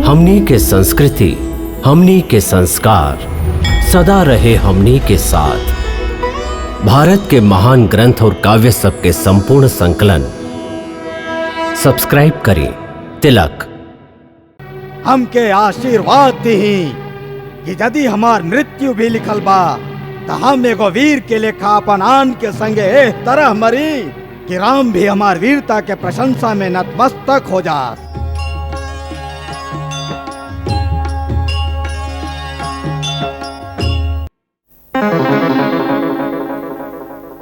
हमनी के संस्कृति, हमनी के संस्कार सदा रहे हमनी के साथ। भारत के महान ग्रंथ और काव्य सब के संपूर्ण संकलन सब्सक्राइब करें तिलक। हमके आशीर्वाद दही कि यदि हमार मृत्यु भी लिखल बा तो हम एगो वीर के लेखा अपन आन के संगे एह तरह मरी कि राम भी हमार वीरता के प्रशंसा में नतमस्तक हो जा।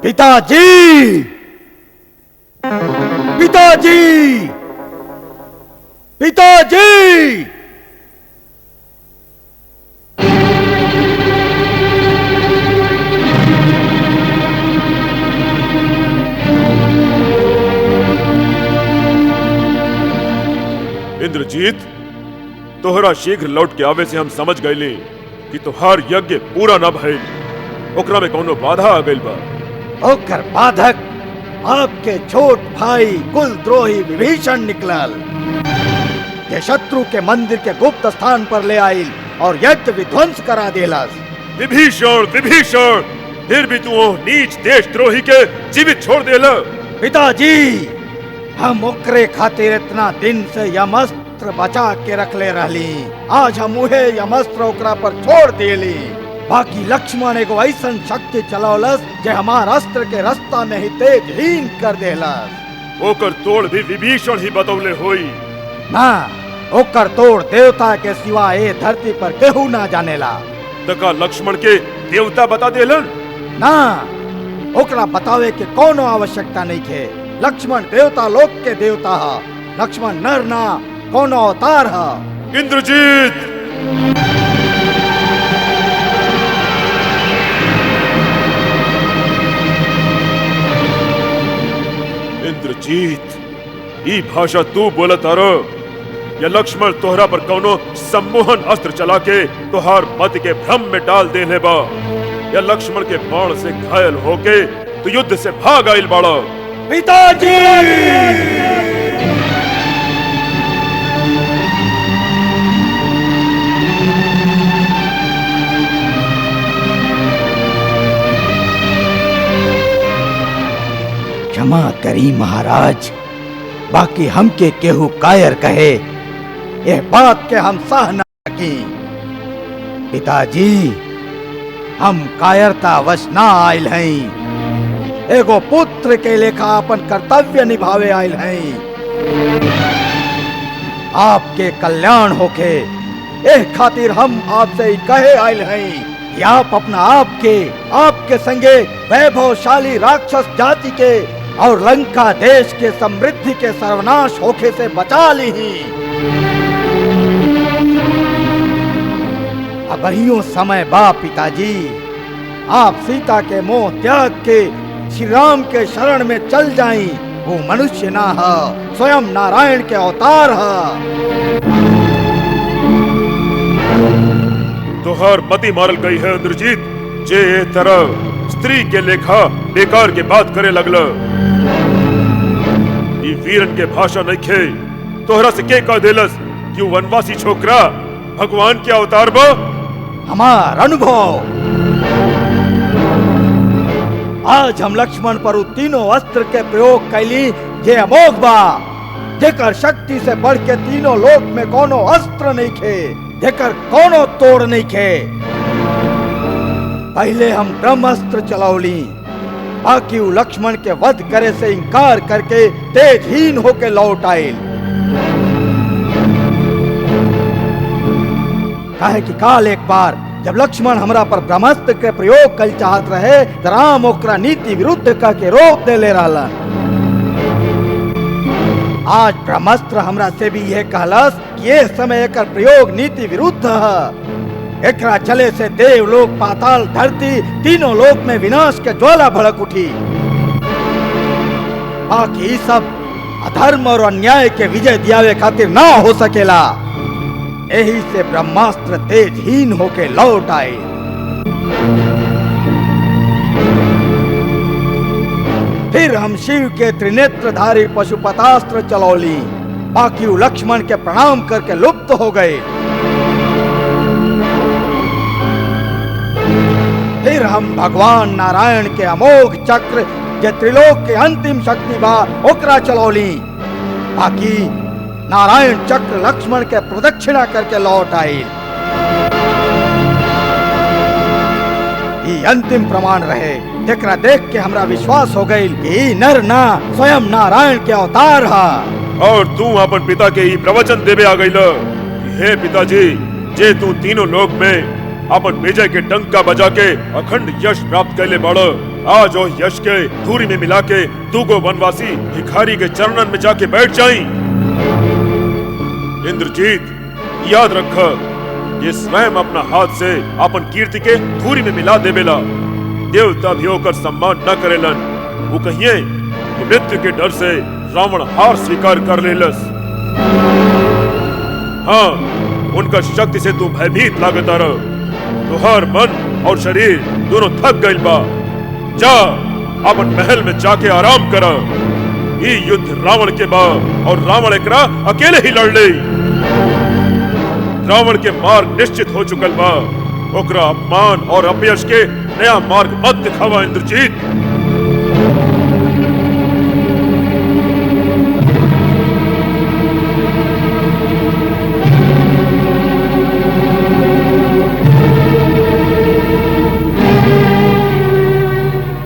पिताजी, पिताजी, पिताजी! इंद्रजीत, तोहरा शीघ्र लौट के आवे से हम समझ गईली कि तोहार यज्ञ पूरा न भइल, ओकरा में कोनो बाधा आ गइल बा। ओकर बाधक आपके छोट भाई कुलद्रोही विभीषण निकलल, के शत्रु के मंदिर के गुप्त स्थान पर ले आइल और यज्ञ विध्वंस करा देलस। विभीषण, विभीषण, फिर भी तू वो नीच देशद्रोही के जीवित छोड़ देला। पिताजी, हम ओकरे खातिर इतना दिन से यमस्त्र बचा के रख ले रहली, आज हम उहे यमस्त्र ओकरा पर छोड़ देली। बाकी लक्ष्मण एगो ऐसन शक्ति चलौलस जे हमार अस्त्र के रास्ता में ही तेजहीन कर देलस। ओकर तोड़ भी विभीषण ही बतौले होई। ना, ओकर तोड़ देवता के सिवा ए धरती पर केहू ना जानेला। तका लक्ष्मण के देवता बता देलन? ना, ओकरा बतावे के कोनो आवश्यकता नहीं थे। लक्ष्मण देवता लोक के देवता हा, लक्ष्मण नर ना कोनो अवतार हा। इंद्रजीत! इंद्रजीत, ई भाषा तू बोलत आरो या लक्ष्मण तोहरा पर कौनो सम्मोहन अस्त्र चला के तोहार मत के भ्रम में डाल देले बा, या लक्ष्मण के बाण से घायल होके तू युद्ध से भाग आइल बाड़ा? पिताजी! क्षमा करी महाराज, बाकी हमके केहू कायर कहे यह बात के हम सह न सकी। पिताजी, हम कायरता वश ना आयल हैं, एगो पुत्र के लेखा अपन कर्तव्य निभावे आयल हैं। आपके कल्याण होके एह खातिर हम आपसे ही कहे आयल हैं कि आप अपना आपके संगे वैभवशाली राक्षस जाति के और लंका देश के समृद्धि के सर्वनाश होके से बचा ली। अब अहियों समय बा पिताजी, आप सीता के मोह त्याग के श्री राम के शरण में चल जाएं। वो मनुष्य ना है, स्वयं नारायण के अवतार है। तोहार मति मारल गई है इंद्रजीत, जे ए तरह स्त्री के लेखा बेकार के बात करे लगल। ई वीरन के भाषा नहीं खे। तोहरा से के कह देलस कि वनवासी छोकरा भगवान के अवतार बा? हमार अनुभव, आज हम लक्ष्मण पर तीनों अस्त्र के प्रयोग कैली जे अमोघ बा, जेकर शक्ति से बढ़ के तीनों लोक में कोनो अस्त्र नहीं खे, जेकर कोनो तोड़ नहीं खे। पहले हम ब्रह्मास्त्र चलौली, बाकी वो लक्ष्मण के वध करे से इनकार करके तेजहीन होके लौट आयल। काहे कि काल एक बार जब लक्ष्मण हमरा पर ब्रह्मास्त्र के प्रयोग कल चाहत रहे तो राम ओकरा नीति विरुद्ध कह के रोक देले रहलन। आज ब्रह्मास्त्र हमरा से भी यह कहलस कि यह समय एकर प्रयोग नीति विरुद्ध है। एकरा चले से देवलोक, पाताल, धरती तीनों लोक में विनाश के ज्वाला भड़क उठी। बाकी सब अधर्म और अन्याय के विजय दियावे खातिर ना हो सकेला। यही से ब्रह्मास्त्र तेजहीन होके लौट आए। फिर हम शिव के त्रिनेत्रधारी पशुपतास्त्र चलौली, बाकी वो लक्ष्मण के प्रणाम करके लुप्त हो गए। फिर हम भगवान नारायण के अमोघ चक्र जे त्रिलोक के अंतिम शक्ति बा ओकरा चलौली। बाकी नारायण चक्र लक्ष्मण के प्रदक्षिणा करके लौट आई। ये अंतिम प्रमाण रहे जेकरा देख के हमरा विश्वास हो गई कि नर ना स्वयं नारायण के अवतार हा। और तू अपन पिता के ही प्रवचन देवे आ गईल। हे पिताजी, जे तू तीनों लोक में अपन विजय के डंका बजा के अखंड यश प्राप्त कैले बाड़, आज ओ यश के धूरी में मिला के दूगो वनवासी भिखारी के चरणन में जाके बैठ जाई। इंद्रजीत, याद रख, ये स्वयं अपना हाथ से अपन कीर्ति के धूरी में मिला देवेला। देवता भी होकर सम्मान न करेलन। वो कहिए कि मृत्यु के डर से रावण हार स्वीकार कर लेलस। हाँ, उनका शक्ति से तू भयभीत लागता रह। तुहार मन और शरीर दोनों थक गइल बा। जा अपन महल में जाके आराम कर। ये युद्ध रावण के बा और रावण एकरा अकेले ही लड़ ले। रावण के मार्ग निश्चित हो चुकल बा। ओकरा अपमान और अपयश के नया मार्ग मत दिखावा इंद्रजीत।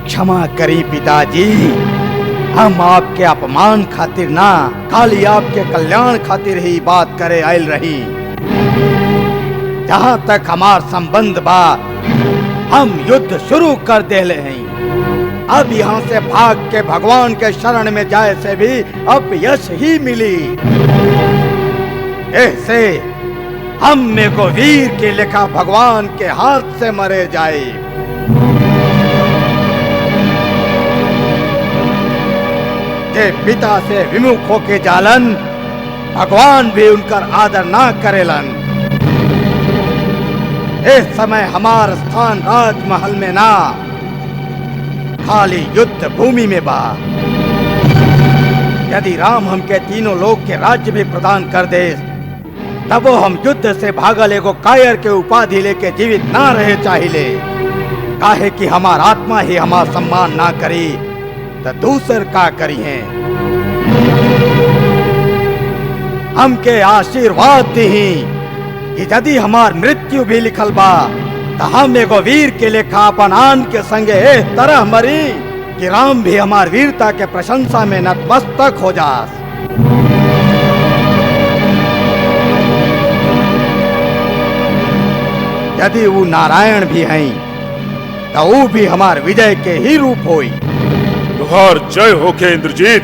क्षमा करी पिताजी, हम आपके अपमान खातिर ना खाली आपके कल्याण खातिर ही बात करे आयल रही। जहाँ तक हमार संबंध बा हम युद्ध शुरू कर देले हैं। अब यहाँ से भाग के भगवान के शरण में जाए से भी अब यश ही मिली। ऐसे हम में को वीर के लेखा भगवान के हाथ से मरे जाए। जे पिता से विमुख होके जालन, भगवान भी उनकर आदर ना करेलन। इस समय हमार स्थान राजमहल में ना खाली युद्ध भूमि में बा। यदि राम हमके तीनों लोक के राज्य भी प्रदान कर दे, तब हम युद्ध से भागल एगो कायर के उपाधि लेके जीवित ना रहे चाहिए। काहे कि हमार आत्मा ही हमार सम्मान ना करी तो दूसर का करी है। हमके आशीर्वाद दी कि यदि हमार मृत्यु भी लिखल बा तो हम एगो वीर के लेखा अपन आन के संगे एह तरह मरी कि राम भी हमार वीरता के प्रशंसा में नतमस्तक हो जास। यदि वो नारायण भी हैं तो वो भी हमार विजय के ही रूप होई। तुहार जय होके इंद्रजीत।